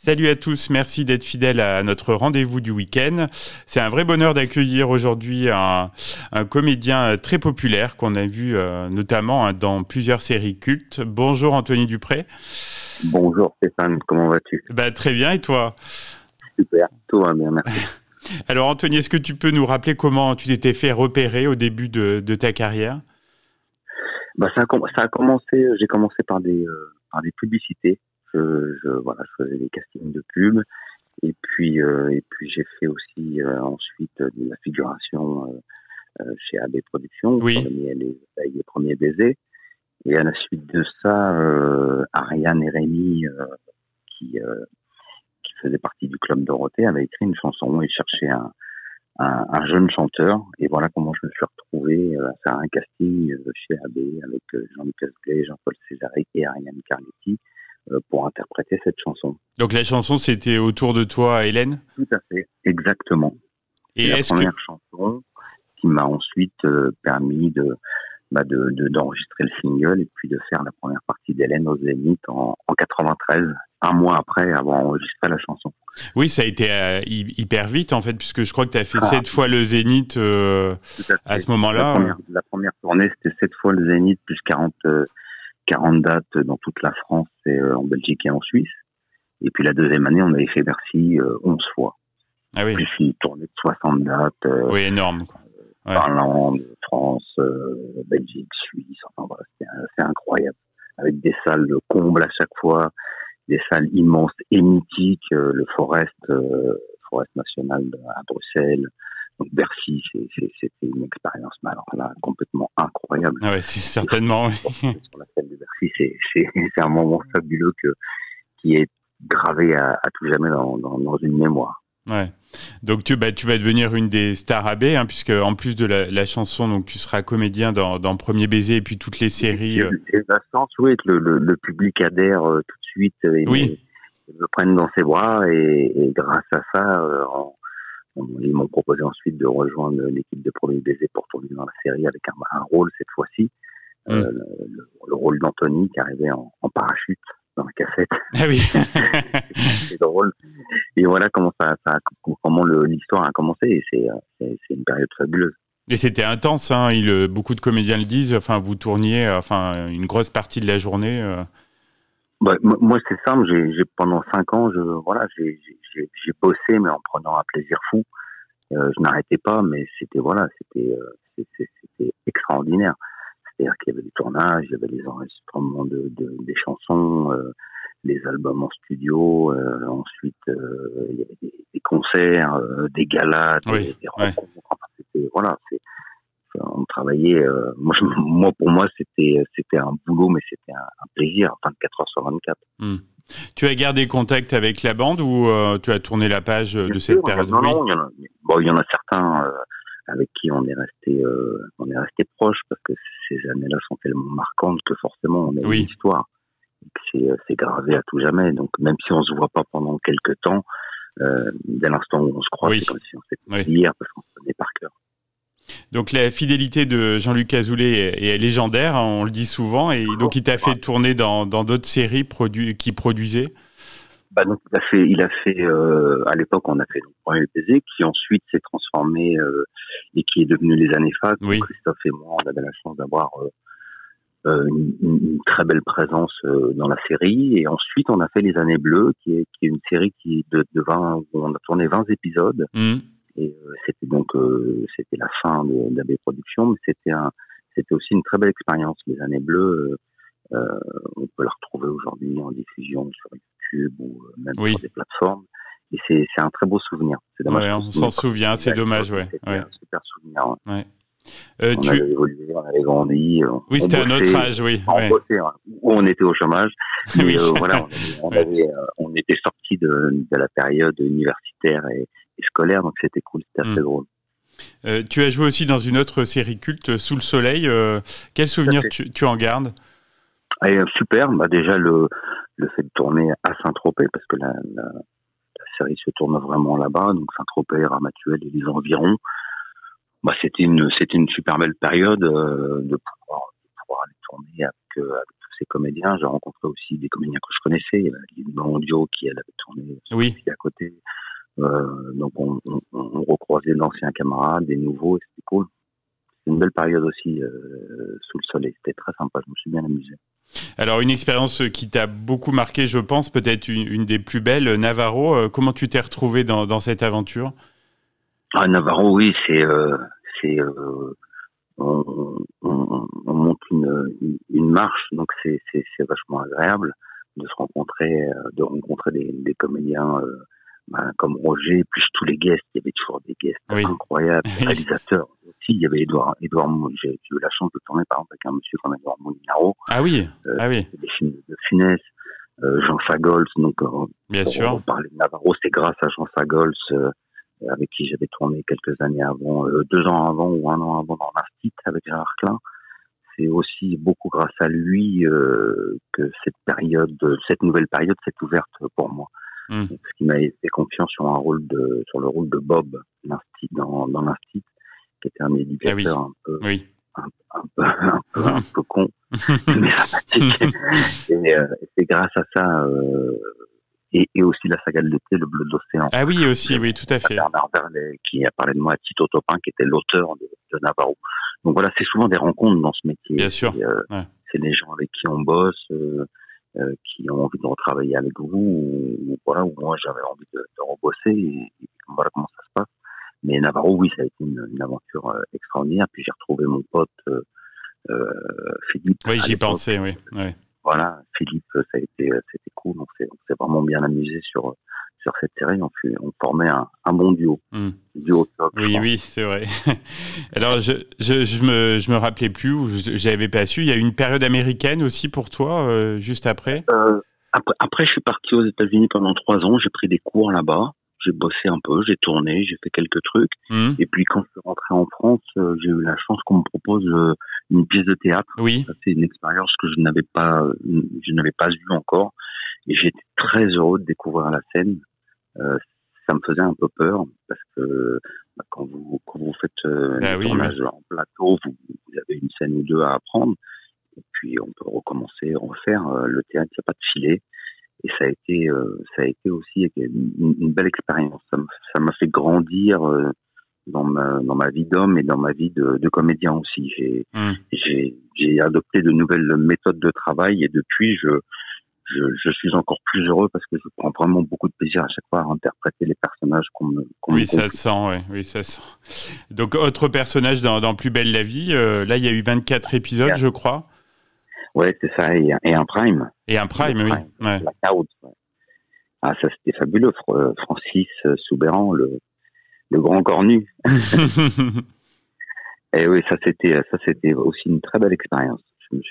Salut à tous, merci d'être fidèles à notre rendez-vous du week-end. C'est un vrai bonheur d'accueillir aujourd'hui un comédien très populaire qu'on a vu notamment dans plusieurs séries cultes. Bonjour Anthony Dupré. Bonjour Stéphane, comment vas-tu? Très bien, et toi? Super, tout va bien, merci. Alors Anthony, est-ce que tu peux nous rappeler comment tu t'étais fait repérer au début de ta carrière? Ça a commencé, j'ai commencé par des publicités. Voilà, je faisais des castings de pub et puis j'ai fait aussi ensuite de la figuration chez AB Productions sur Oui. les premiers baisers. Et à la suite de ça, Ariane et Rémi qui faisaient partie du Club Dorothée avaient écrit une chanson et cherchaient un jeune chanteur. Et voilà comment je me suis retrouvé à faire un casting chez AB avec Jean-Luc Azoulay, Jean-Paul Césari et Ariane Carletti pour interpréter cette chanson. Donc la chanson, c'était autour de toi, Hélène? Tout à fait, exactement. Et la première chanson qui m'a ensuite permis d'enregistrer le single et puis de faire la première partie d'Hélène au Zénith en 93, un mois après avoir enregistré la chanson. Oui, ça a été hyper vite en fait, puisque je crois que tu as fait 7 fois le Zénith à ce moment-là. La première tournée, c'était 7 fois le Zénith, plus 40 dates dans toute la France, et en Belgique et en Suisse. Et puis la deuxième année, on avait fait Bercy 11 fois. Ah oui. Plus une tournée de 60 dates. Oui, énorme, quoi. Ouais. Finlande, France, Belgique, Suisse, enfin voilà, c'est incroyable. Avec des salles de comble à chaque fois, des salles immenses et mythiques, le Forest National à Bruxelles. Donc Bercy, c'était une expérience, mais alors là, complètement incroyable. Ah ouais, c'est certainement. Sur la scène de Bercy, c'est un moment fabuleux qui est gravé à tout jamais dans une mémoire. Ouais. Donc tu vas devenir une des stars AB, hein, puisque en plus de la chanson, donc tu seras comédien dans Premier Baiser et puis toutes les séries. Et la chance, oui, que le public adhère tout de suite et me prenne dans ses bras et grâce à ça, ils m'ont proposé ensuite de rejoindre l'équipe de Premier Baiser pour tourner dans la série avec un rôle cette fois-ci, le rôle d'Anthony qui arrivait en parachute dans la cassette. Ah oui. C'est drôle. Et voilà comment l'histoire a commencé. Et c'est une période fabuleuse. Et c'était intense, hein. Beaucoup de comédiens le disent. Enfin, vous tourniez, une grosse partie de la journée. Moi, c'est simple. Pendant 5 ans, j'ai bossé, mais en prenant un plaisir fou. Je n'arrêtais pas, mais c'était extraordinaire. C'est-à-dire qu'il y avait des tournages, il y avait les enregistrements des chansons, les albums en studio, ensuite il y avait des concerts, des galas, des rencontres. Enfin, on travaillait. Pour moi, c'était un boulot, mais c'était un plaisir, 24 heures sur 24. Tu as gardé contact avec la bande ou tu as tourné la page de cette période? Non, il y en a certains avec qui on est resté proches parce que ces années-là sont tellement marquantes que forcément on a une histoire. C'est gravé à tout jamais. Donc même si on se voit pas pendant quelques temps, dès l'instant où on se croise, c'est comme si on s'était hier parce qu'on se connaît par cœur. Donc la fidélité de Jean-Luc Azoulay est légendaire, hein, on le dit souvent, et donc il t'a fait tourner dans d'autres séries qui produisaient. Donc il a fait à l'époque on a fait le Premier Baiser qui ensuite s'est transformé et qui est devenu Les Années Fac. Christophe et moi on avait la chance d'avoir une très belle présence dans la série, et ensuite on a fait Les Années Bleues qui est une série de 20 où on a tourné 20 épisodes. Et c'était la fin d'AB Productions, mais c'était aussi une très belle expérience. Les Années Bleues, on peut la retrouver aujourd'hui en diffusion sur YouTube ou même sur des plateformes. Et c'est un très beau souvenir. C'est dommage. On s'en souvient, c'est dommage, C'était un super souvenir. Ouais. On avait évolué, on avait grandi. C'était un autre âge, On bossait, où on était au chômage. Mais on était sortis de la période universitaire et scolaire, donc c'était cool, c'était assez drôle. Tu as joué aussi dans une autre série culte, Sous le Soleil. Quel souvenir tu en gardes? Super, déjà le fait de tourner à Saint-Tropez, parce que la série se tourne vraiment là-bas, donc Saint-Tropez, Ramatuelle et les environs. C'était une super belle période de pouvoir aller tourner avec tous ces comédiens. J'ai rencontré aussi des comédiens que je connaissais. Il y avait Lynn Blondio qui, elle, avait tourné à côté. Donc, on recroisait d'anciens camarades, des nouveaux, et c'était cool. C'était une belle période aussi sous le soleil. C'était très sympa, je me suis bien amusé. Alors, une expérience qui t'a beaucoup marqué, je pense, peut-être une des plus belles, Navarro. Comment tu t'es retrouvé dans cette aventure? Navarro, oui, on monte une marche, donc c'est vachement agréable de se rencontrer, des comédiens comme Roger, plus tous les guests. Il y avait toujours des guests incroyables, des réalisateurs aussi. Il y avait Edouard. J'ai eu la chance de tourner par exemple avec un monsieur comme Edouard Molinaro. Des films de Funès, Jean Fagols. Donc, bien sûr. On parlait de Navarro, c'est grâce à Jean Fagols, avec qui j'avais tourné quelques années avant, 2 ans avant ou 1 an avant dans l'Institut avec Gérard Klein. C'est aussi beaucoup grâce à lui que cette nouvelle période s'est ouverte pour moi. Parce qu'il m'a fait confiance sur le rôle de Bob dans l'Institut, qui était un éducateur un peu con, mais sympathique. Et c'est grâce à ça. Et aussi la saga de l'été, Le Bleu de l'Océan. Ah oui, aussi, oui, tout à fait. Bernard Verlet, qui a parlé de moi à Tito Topin, qui était l'auteur de Navarro. Donc voilà, c'est souvent des rencontres dans ce métier. Bien sûr. C'est des gens avec qui on bosse, qui ont envie de retravailler avec vous, ou moi j'avais envie de rebosser, et voilà comment ça se passe. Mais Navarro, oui, ça a été une aventure extraordinaire. Puis j'ai retrouvé mon pote Philippe. Oui, j'y pensais, oui. Voilà, Philippe, c'était cool. On s'est vraiment bien amusé sur cette série. On formait un bon duo. Duo top. Oui, c'est vrai. Alors, je me rappelais plus, ou j'avais pas su. Il y a eu une période américaine aussi pour toi, juste après. Après, je suis parti aux États-Unis pendant 3 ans. J'ai pris des cours là-bas. J'ai bossé un peu, j'ai tourné, j'ai fait quelques trucs. Et puis quand je suis rentré en France, j'ai eu la chance qu'on me propose une pièce de théâtre. Oui. Ça, c'est une expérience que je n'avais pas vue encore. Et j'étais très heureux de découvrir la scène. Ça me faisait un peu peur parce que quand vous faites un tournage en plateau, vous avez une scène ou deux à apprendre. Et puis on peut recommencer, refaire. Le théâtre, il n'y a pas de filet. Et ça a été aussi une belle expérience. Ça m'a fait grandir dans ma vie d'homme et dans ma vie de comédien aussi. J'ai adopté de nouvelles méthodes de travail, et depuis je suis encore plus heureux parce que je prends vraiment beaucoup de plaisir à chaque fois à interpréter les personnages qu'on me confie. Ça sent, oui, ça sent. Donc autre personnage dans Plus belle la vie. Là, il y a eu 24 épisodes, je crois. Ouais, c'est ça, et un prime. Et un prime, oui. Ouais. Blackout. Ah, ça c'était fabuleux, Francis Soubéran, le grand cornu. Et oui, ça c'était aussi une très belle expérience. Je me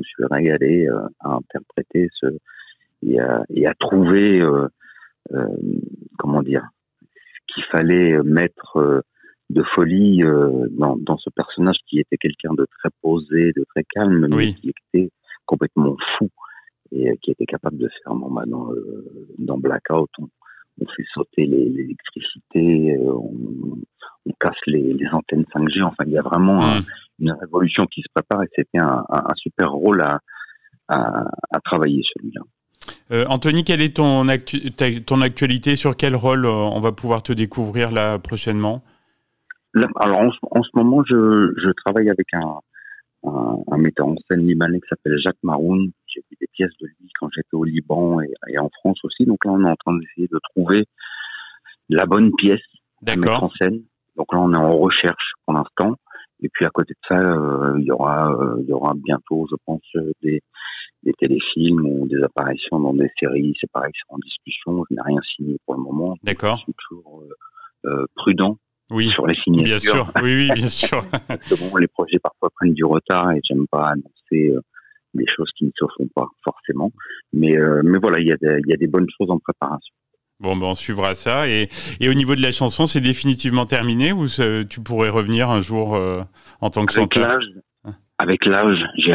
suis régalé à interpréter et à trouver comment dire, ce qu'il fallait mettre de folie dans ce personnage qui était quelqu'un de très posé, de très calme, mais qui était complètement fou et qui était capable de faire dans Blackout, on fait sauter l'électricité, on casse les antennes 5G. Enfin, il y a vraiment une révolution qui se prépare, et c'était un super rôle à travailler, celui-là. Anthony, quelle est ton actualité? Sur quel rôle on va pouvoir te découvrir là prochainement? Alors en ce moment, je travaille avec un metteur en scène libanais qui s'appelle Jacques Maroun. J'ai vu des pièces de lui quand j'étais au Liban et en France aussi. Donc là, on est en train d'essayer de trouver la bonne pièce à mettre en scène. Donc là, on est en recherche pour l'instant. Et puis à côté de ça, il y aura bientôt, je pense, des téléfilms ou des apparitions dans des séries. C'est pareil, c'est en discussion. Je n'ai rien signé pour le moment. D'accord. Je suis toujours prudent. Oui, sur les signatures. Bien sûr, oui, bien sûr. Parce que bon, les projets parfois prennent du retard et j'aime pas annoncer des choses qui ne se font pas forcément. Mais voilà, il y a des bonnes choses en préparation. Bon, on suivra ça. Et au niveau de la chanson, c'est définitivement terminé, ou tu pourrais revenir un jour en tant que chanteur? Avec l'âge, j'ai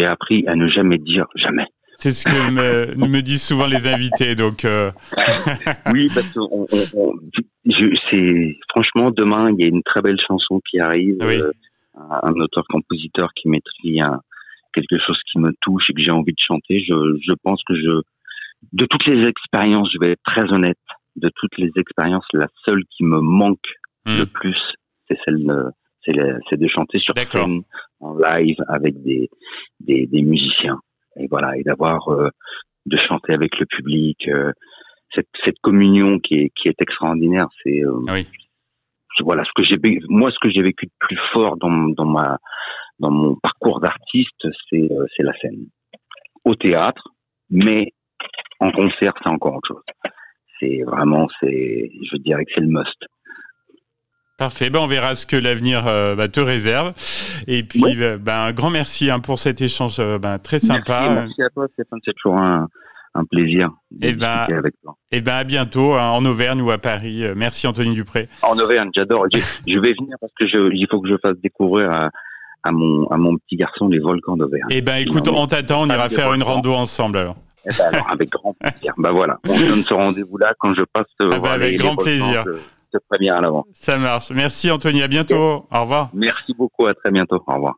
appris à ne jamais dire jamais. C'est ce que me disent souvent les invités, donc. Oui, parce que franchement, demain, il y a une très belle chanson qui arrive. Oui. Un auteur-compositeur qui m'écrit quelque chose qui me touche et que j'ai envie de chanter, je pense que de toutes les expériences, je vais être très honnête, de toutes les expériences, la seule qui me manque le plus, c'est c'est de chanter sur scène, en live, avec des musiciens. Et voilà, et de chanter avec le public, cette communion qui est extraordinaire. C'est, voilà, ce que j'ai vécu de plus fort dans mon parcours d'artiste, c'est la scène. Au théâtre, mais en concert, c'est encore autre chose. Je dirais que c'est le must. Parfait, on verra ce que l'avenir te réserve. Et puis, un grand merci pour cet échange très sympa. Merci à toi, Stéphane, c'est toujours un plaisir de discuter avec toi. À bientôt, en Auvergne ou à Paris. Merci Anthony Dupré. En Auvergne, j'adore. Je vais venir parce que il faut que je fasse découvrir à mon petit garçon les volcans d'Auvergne. Écoute, on t'attend, on ira faire une rando ensemble alors. Alors, avec grand plaisir. Voilà, on donne ce rendez-vous-là quand je passe voir avec grand plaisir. Je te préviens à l'avant. Ça marche. Merci Anthony, à bientôt. Au revoir. Merci beaucoup, à très bientôt. Au revoir.